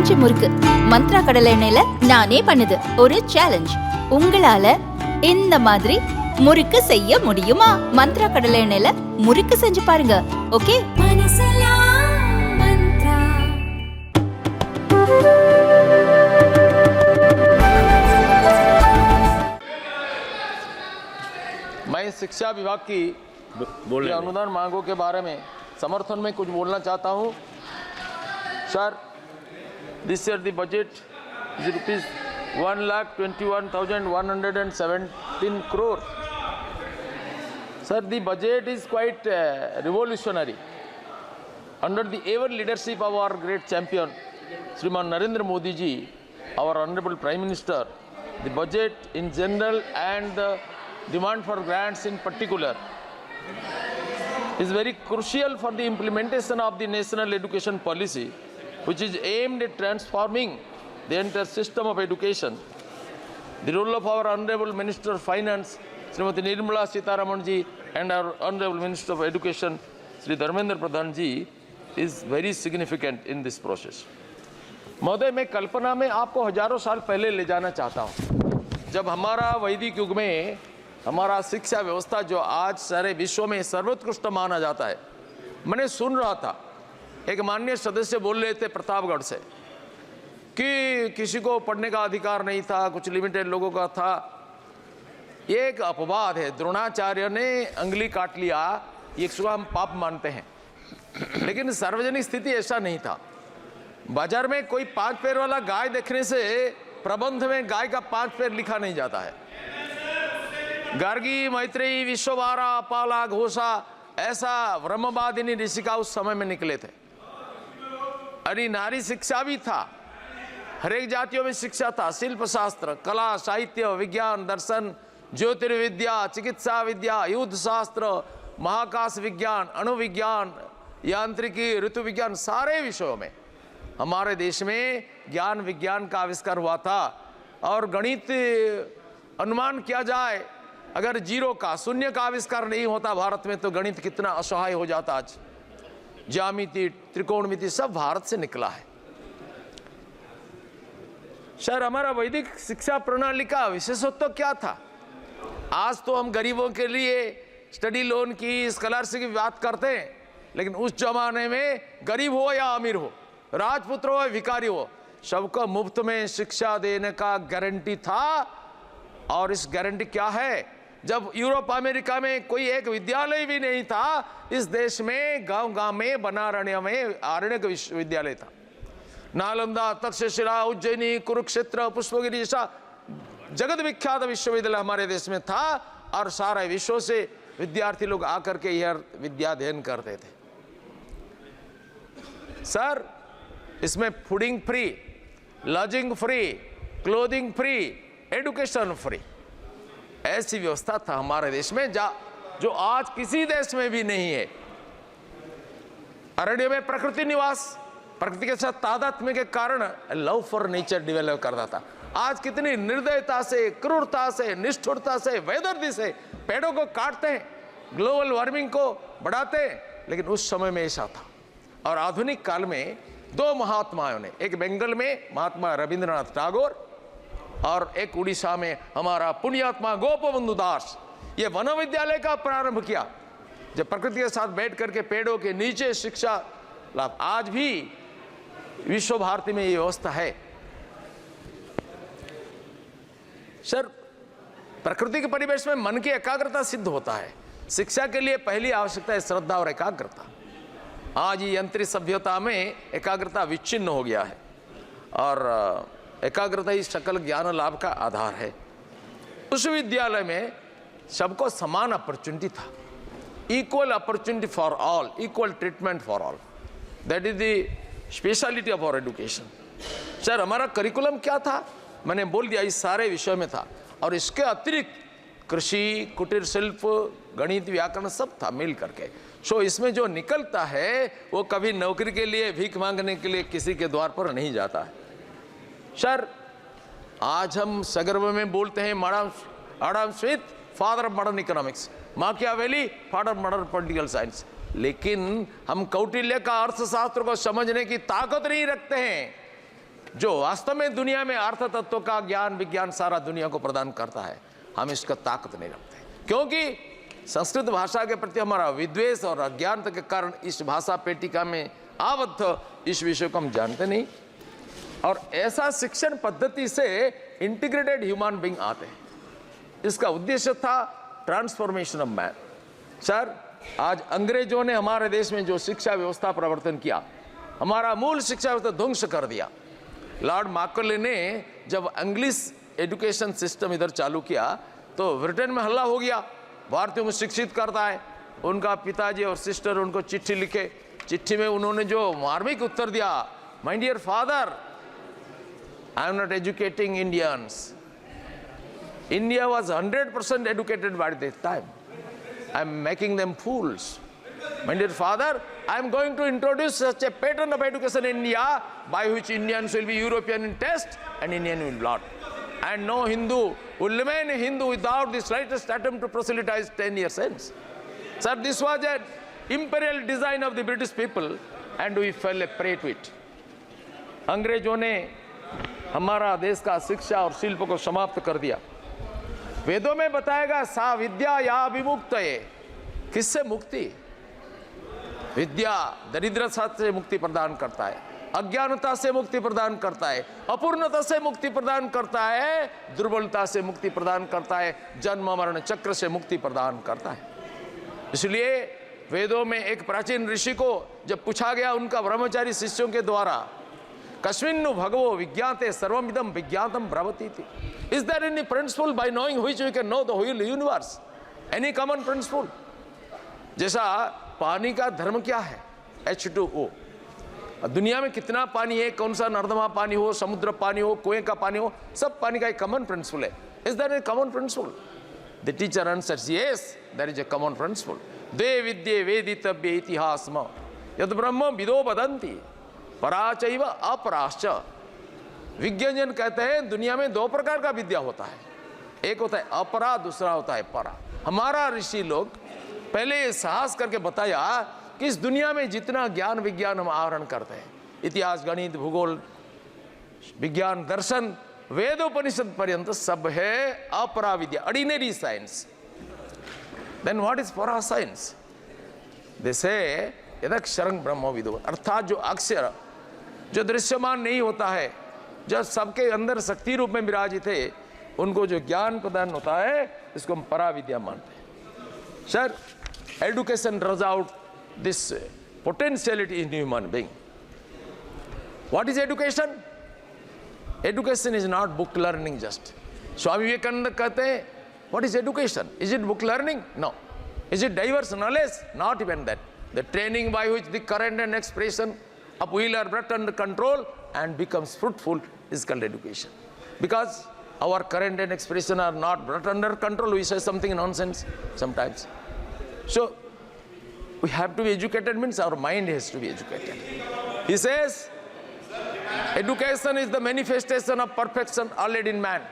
பஞ்சு முறுக்கு மந்த்ரா கடலை எண்ணெயில நானே பண்ணுது ஒரு சேலஞ்ச். உங்களால இந்த மாதிரி முறுக்கு செய்ய முடியுமா? மந்த்ரா கடலை எண்ணெயில முறுக்கு செஞ்சு பாருங்க. ஓகே? मैं शिक्षा विभाग की अनुदान मांगों के बारे में समर्थन में कुछ बोलना चाहता हूं। Sir, this year the budget is ₹1,21,117 crore. Sir, the budget is quite revolutionary. Under the ever leadership of our great champion, Shriman Narendra Modi ji, our Honorable Prime Minister, the budget in general and the demand for grants in particular is very crucial for the implementation of the national education policy, which is aimed at transforming the entire system of education. The role of our Honorable Minister of Finance, Srimati Nirmala Sitharaman ji, and our Honorable Minister of Education, Sri Dharmendra Pradhan ji, is very significant in this process. महोदय, मैं कल्पना में आपको हजारों साल पहले ले जाना चाहता हूँ, जब हमारा वैदिक युग में हमारा शिक्षा व्यवस्था जो आज सारे विश्व में सर्वोत्कृष्ट माना जाता है। मैंने सुन रहा था, एक माननीय सदस्य बोल रहे थे प्रतापगढ़ से कि किसी को पढ़ने का अधिकार नहीं था, कुछ लिमिटेड लोगों का था। ये एक अपवाद है। द्रोणाचार्य ने अंगुली काट लिया, ये इसको हम पाप मानते हैं, लेकिन सार्वजनिक स्थिति ऐसा नहीं था। बाजार में कोई 5 पैर वाला गाय देखने से प्रबंध में गाय का 5 पैर लिखा नहीं जाता है। गार्गी, मैत्रेयी, विश्वभारा, अपाला, घोषा, ऐसा ब्रह्मवादिनी ऋषिका उस समय में निकले थे। अरे नारी शिक्षा भी था, हर एक जातियों में शिक्षा था। शिल्प शास्त्र, कला, साहित्य, विज्ञान, दर्शन, ज्योतिर्विद्या, चिकित्सा विद्या, युद्ध शास्त्र, महाकाश विज्ञान, अणुविज्ञान, यांत्रिकी, ऋतु विज्ञान, सारे विषयों में हमारे देश में ज्ञान विज्ञान का आविष्कार हुआ था। और गणित, अनुमान किया जाए, अगर जीरो का, शून्य का आविष्कार नहीं होता भारत में तो गणित कितना असहाय हो जाता। आज ज्यामिति, त्रिकोणमिति सब भारत से निकला है। सर, हमारा वैदिक शिक्षा प्रणाली का विशेषत्व क्या था? आज तो हम गरीबों के लिए स्टडी लोन की, स्कॉलरशिप की बात करते हैं, लेकिन उस जमाने में गरीब हो या अमीर हो, राजपुत्र हो या भिखारी हो, सबको मुफ्त में शिक्षा देने का गारंटी था। और इस गारंटी क्या है? जब यूरोप अमेरिका में कोई एक विद्यालय भी नहीं था, इस देश में गांव-गांव में, बनारण्य में आरण्यक विश्वविद्यालय था। नालंदा, तक्षशिला, उज्जैनी, कुरुक्षेत्र, पुष्पगिरी जैसा जगत विख्यात विश्वविद्यालय हमारे देश में था। और सारे विश्व से विद्यार्थी लोग आकर के यह विद्या अध्ययन करते थे। सर, इसमें fooding free, lodging free, clothing free, education free, ऐसी व्यवस्था था हमारे देश में जो आज किसी देश में भी नहीं है। अरण्य में प्रकृति निवास, प्रकृति के साथ तादात्म्य के कारण लव फॉर नेचर डेवलप करता था। आज कितनी निर्दयता से, क्रूरता से, निष्ठुरता से, बेदर्दी से पेड़ों को काटते हैं, ग्लोबल वार्मिंग को बढ़ाते हैं, लेकिन उस समय में ऐसा था। और आधुनिक काल में 2 महात्माओं ने, एक बंगाल में महात्मा रविंद्रनाथ टैगोर और एक उड़ीसा में हमारा पुण्यात्मा गोपबंधु दास, ये वन विद्यालय का प्रारंभ किया, जब प्रकृति के साथ बैठ करके पेड़ों के नीचे शिक्षा लाभ। आज भी विश्व भारती में ये व्यवस्था है। सर, प्रकृति के परिवेश में मन की एकाग्रता सिद्ध होता है। शिक्षा के लिए पहली आवश्यकता है श्रद्धा और एकाग्रता। आज ये यंत्रित सभ्यता में एकाग्रता विच्छिन्न हो गया है, और एकाग्रता ही सकल ज्ञान लाभ का आधार है। उस विद्यालय में सबको समान अपॉर्चुनिटी था, equal opportunity for all, equal treatment for all. That is the speciality of our education. Sir, हमारा करिकुलम क्या था? मैंने बोल दिया, इस सारे विषय में था। और इसके अतिरिक्त कृषि, कुटीर शिल्प, गणित, व्याकरण सब था मिल करके। सो इसमें जो निकलता है वो कभी नौकरी के लिए, भीख मांगने के लिए किसी के द्वार पर नहीं जाता है। सर, आज हम सगर्भ में बोलते हैं Adam Smith, father of modern economics, माकियावेली, father of modern political science, लेकिन हम कौटिल्य का अर्थशास्त्र को समझने की ताकत नहीं रखते हैं। जो वास्तव में दुनिया में अर्थ तत्व का ज्ञान विज्ञान सारा दुनिया को प्रदान करता है, हम इसका ताकत नहीं रखते, क्योंकि संस्कृत भाषा के प्रति हमारा विद्वेष और अज्ञानता के कारण इस भाषा पेटिका में आबद्ध इस विषय को हम जानते नहीं। और ऐसा शिक्षण पद्धति से इंटीग्रेटेड ह्यूमन बीइंग आते हैं। इसका उद्देश्य था ट्रांसफॉर्मेशन ऑफ मैन। सर, आज अंग्रेजों ने हमारे देश में जो शिक्षा व्यवस्था प्रवर्तन किया, हमारा मूल शिक्षा व्यवस्था ध्वंस कर दिया। लॉर्ड मार्कले ने जब इंग्लिश एजुकेशन सिस्टम इधर चालू किया तो ब्रिटेन में हल्ला हो गया, भारतीयों को शिक्षित करता है। उनका पिताजी और सिस्टर उनको चिट्ठी लिखे, चिट्ठी में उन्होंने जो मार्मिक उत्तर दिया, my dear father, I am not educating Indians, India was 100% educated by this time. I am making them fools. My dear father, I am going to introduce such a pattern of education in India by which Indians will be European in taste and Indian will not. And no Hindu will remain a Hindu without the slightest attempt to proselytize 10 years hence. Sir, this was an imperial design of the British people and we fell a prey to it. अंग्रेजों ने हमारा देश का शिक्षा और शिल्प को समाप्त कर दिया। वेदों में बताएगा सा विद्या या विमुक्त है, किससे मुक्ति? विद्या दरिद्रता से मुक्ति प्रदान करता है, अज्ञानता से मुक्ति प्रदान करता है, अपूर्णता से मुक्ति प्रदान करता है, दुर्बलता से मुक्ति प्रदान करता है, जन्म मरण चक्र से मुक्ति प्रदान करता है। इसलिए वेदों में एक प्राचीन ऋषि को जब पूछा गया उनका ब्रह्मचारी शिष्यों के द्वारा, कस्मिन्नु भगवो विज्ञाते सर्वमिदं विज्ञातम ब्रवती थी, is there any principle by knowing which we can know the whole universe? Any common principle? जैसा पानी का धर्म क्या है, H2O, दुनिया में कितना पानी है, कौन सा नर्दमा पानी हो, समुद्र पानी हो, कुएं का पानी हो, सब पानी का एक कॉमन प्रिंसिपल है। Is there a common principle? The teacher answers, yes, there is a common principle. दे विद्ये वेदितव्ये इतिहासम यद ब्रह्म विदो वदन्ति पराचैव अपराश्च। विज्ञान कहते हैं दुनिया में दो प्रकार का विद्या होता है, एक होता है अपरा, दूसरा होता है परा। हमारा ऋषि लोग पहले साहस करके बताया कि इस दुनिया में जितना ज्ञान विज्ञान हम आहरण करते हैं, इतिहास गणित भूगोल विज्ञान दर्शन वेदोपनिषद पर्यंत सब है अपरा विद्या, ordinary science. Then what is परा साइंस? दे से यदक्षरं ब्रह्म विदो, अर्थात जो अक्षर जो दृश्यमान नहीं होता है, जो सबके अंदर शक्ति रूप में विराजित है, उनको जो ज्ञान प्रदान होता है, इसको हम परा विद्या मानते हैं। Sir, education draws out this potentiality in human being. What is education? Education is not book learning just. Swami Vivekananda कहते हैं what is education? Is it book learning? No. Is it diverse knowledge? Not even that. The training by which the current and expression of will are brought under control and becomes fruitful is called education. Because our current and expression are not brought under control, we say something nonsense sometimes. So we have to be educated, means our mind has to be educated. He says education is the manifestation of perfection already in man,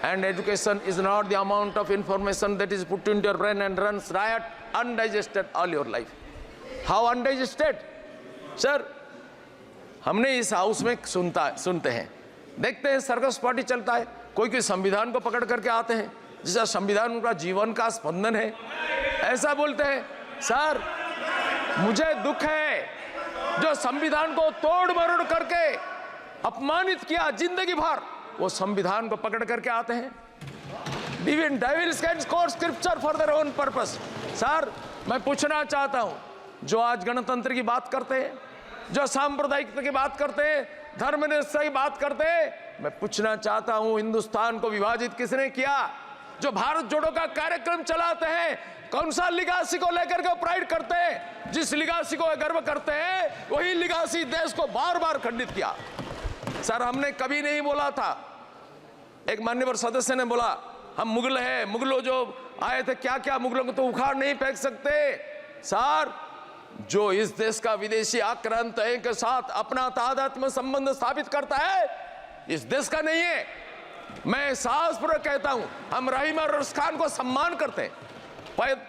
and education is not the amount of information that is put into your brain and runs riot undigested all your life. How undigested? Sir, हमने इस house में सुनते हैं, देखते हैं circus party चलता है, कोई संविधान को पकड़ करके आते हैं, जिसका संविधान उनका जीवन का स्पंदन है, ऐसा बोलते हैं। सर, मुझे दुख है जो संविधान को तोड़ मरोड़ करके अपमानित किया जिंदगी भर, वो संविधान को पकड़ करके आते हैं। Even devils can quote scripture for their own purpose. Sir, मैं पूछना चाहता हूं, जो आज गणतंत्र की बात करते हैं, जो सांप्रदायिकता की बात करते हैं, धर्मनिरपेक्षता की बात करते हैं, मैं पूछना चाहता हूं हिंदुस्तान को विभाजित किसने किया? जो भारत जोड़ो का कार्यक्रम चलाते हैं, कौन सा लिगासी को लेकर के प्राइड करते हैं? जिस लिगासी को गर्व करते हैं, वही लिगासी देश को बार बार खंडित किया। सर, हमने कभी नहीं बोला था, एक मान्यवर सदस्य ने बोला हम मुगल हैं, मुगलों जो आए थे, क्या क्या मुगलों को तो उखाड़ नहीं फेंक सकते। सर, जो इस देश का विदेशी आक्रांत के साथ अपना तादात्म्य संबंध स्थापित करता है, इस देश का नहीं है। मैं साहसपूर्वक कहता हूं, हम रहीम और रईस खान को सम्मान करते हैं,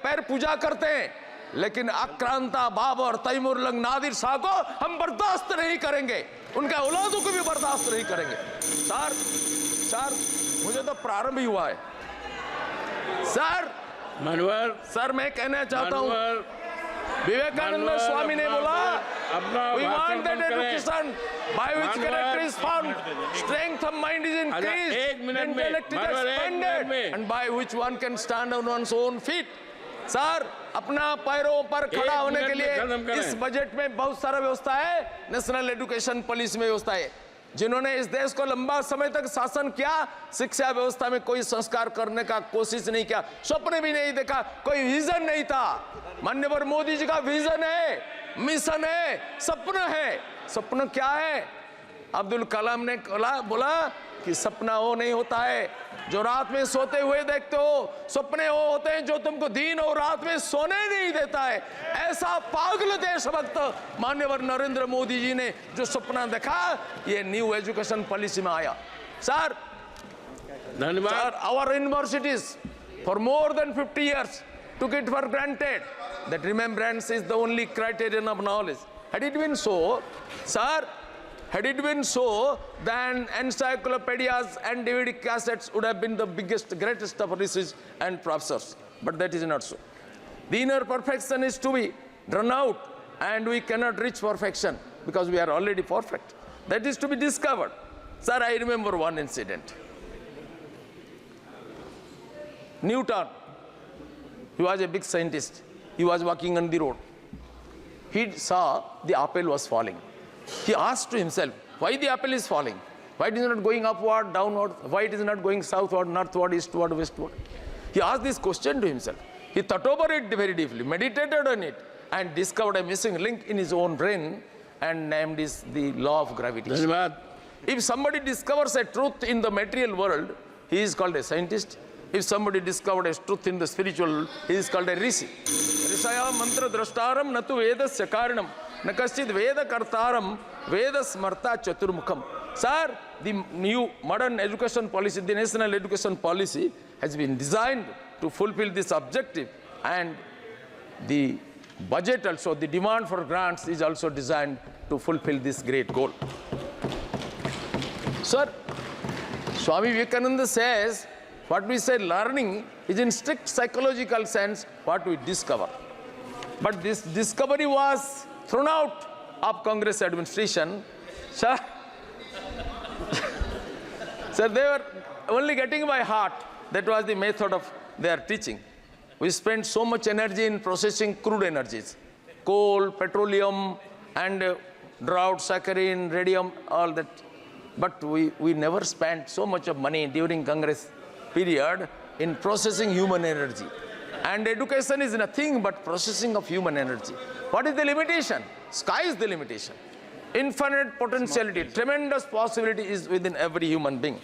पैर पूजा करते हैं, लेकिन आक्रांता बाबर, तैमूर लंग, नादिर शाह को हम बर्दाश्त नहीं करेंगे। उनके औलादों को भी बर्दाश्त नहीं करेंगे। सर मुझे तो प्रारंभ ही हुआ है। सर मनोहर सर मैं कहना चाहता हूँ, विवेकानंद स्वामी ने बोला, we want that education by which character is found, strength of mind is increased, intellect is expanded, and by which one can stand on one's own feet. Sir अपना पैरों पर खड़ा होने के लिए इस बजट में बहुत सारा व्यवस्था है। नेशनल एजुकेशन पॉलिसी में व्यवस्था है। जिन्होंने इस देश को लंबा समय तक शासन किया, शिक्षा व्यवस्था में कोई संस्कार करने का कोशिश नहीं किया, स्वप्न भी नहीं देखा, कोई विजन नहीं था। माननीय मोदी जी का विजन है, मिशन है, सपना है। सपना क्या है? अब्दुल कलाम ने बोला कि सपना वो नहीं होता है जो रात में सोते हुए देखते हो, सपने वो होते हैं जो तुमको दिन और रात में सोने नहीं देता है। ऐसा पागल देशभक्त माननीय नरेंद्र मोदी जी ने जो सपना देखा, ये न्यू एजुकेशन पॉलिसी में आया। सर धन्यवाद। Sir our universities for more than 50 years took it for granted that remembrance is the only criterion of knowledge. Had it been so, sir, had it been so, then encyclopedias and DVD cassettes would have been the biggest, greatest of research and professors. But that is not so. The inner perfection is to be drawn out, and we cannot reach perfection because we are already perfect. That is to be discovered. Sir, I remember one incident. Newton, he was a big scientist. He was walking on the road. He saw the apple was falling. He asked to himself, why the apple is falling? Why it is not going upward, downward? Why it is not going southward, northward, eastward, westward? He asked this question to himself. He thought over it very deeply, meditated on it, and discovered a missing link in his own brain and named this the law of gravitation. If somebody discovers a truth in the material world, he is called a scientist. If somebody discovered a truth in the spiritual world, he is called a rishi. Rishaya mantra drashtaram natu vedasya karanam nakaschid veda kartaram veda smarta chaturmukham. Sir, the new modern education policy, the national education policy has been designed to fulfill this objective, and the budget also, the demand for grants is also designed to fulfill this great goal. Sir, Swami Vivekananda says, what we say learning is in strict psychological sense what we discover. But this discovery was thrown out of Congress administration. Sir, sir, they were only getting by heart. That was the method of their teaching. We spent so much energy in processing crude energies, coal, petroleum, and drought, saccharine, radium, all that. But we never spent so much of money during Congress period in processing human energy. And education is nothing but processing of human energy. What is the limitation? Sky is the limitation. Infinite potentiality, tremendous possibility is within every human being.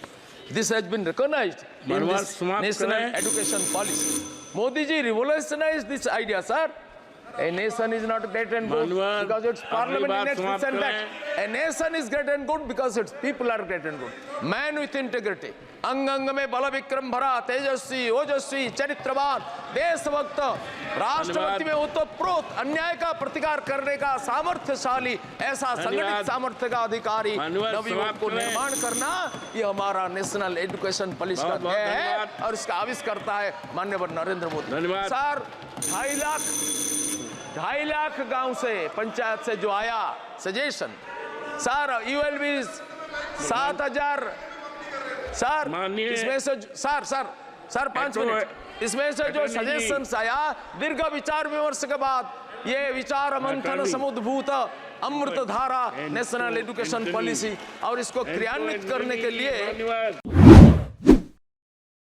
This has been recognized in this national education policy. Modi ji revolutionized this idea, sir. A nation is not great and good because its parliament is this and that. A nation is great and good because its people are great and good. Man with integrity. अंग अंग में बल विक्रम भरा, तेजस्वी, ओजस्वी, चरित्रवान, देशभक्त, राष्ट्रपति में उत्तप्रोत, अन्याय का प्रतिकार करने का सामर्थ्यशाली, ऐसा संगठित सामर्थ्य का अधिकारी नवयुवक को निर्माण करना, ये हमारा नेशनल एजुकेशन पॉलिसी का ध्येय है और इसका आविष्कर्ता है माननीय नरेंद्र मोदी। सर 2.5 लाख गांव से, पंचायत से जो आया सजेशन, सर यूएलबी 7,000, सर इसमें से सर 5 मिनट, इसमें से जो सजेशंस आया दीर्घ विचार विमर्श के बाद ये विचार मंथन समुद्भूत अमृत धारा नेशनल एजुकेशन पॉलिसी और इसको क्रियान्वित करने के लिए